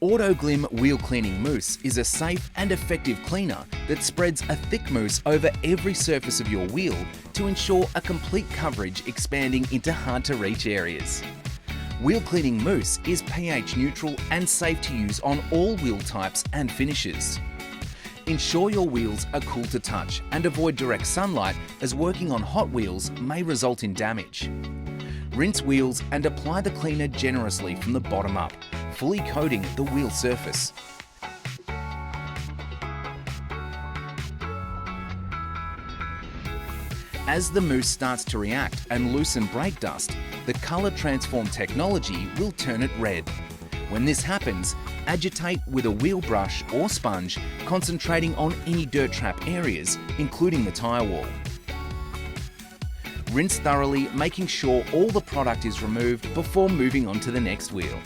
Autoglym Wheel Cleaning Mousse is a safe and effective cleaner that spreads a thick mousse over every surface of your wheel to ensure a complete coverage expanding into hard-to-reach areas. Wheel Cleaning Mousse is pH neutral and safe to use on all wheel types and finishes. Ensure your wheels are cool to touch and avoid direct sunlight, as working on hot wheels may result in damage. Rinse wheels and apply the cleaner generously from the bottom up, fully coating the wheel surface. As the mousse starts to react and loosen brake dust, the colour transform technology will turn it red. When this happens, agitate with a wheel brush or sponge, concentrating on any dirt trap areas, including the tyre wall. Rinse thoroughly, making sure all the product is removed before moving on to the next wheel.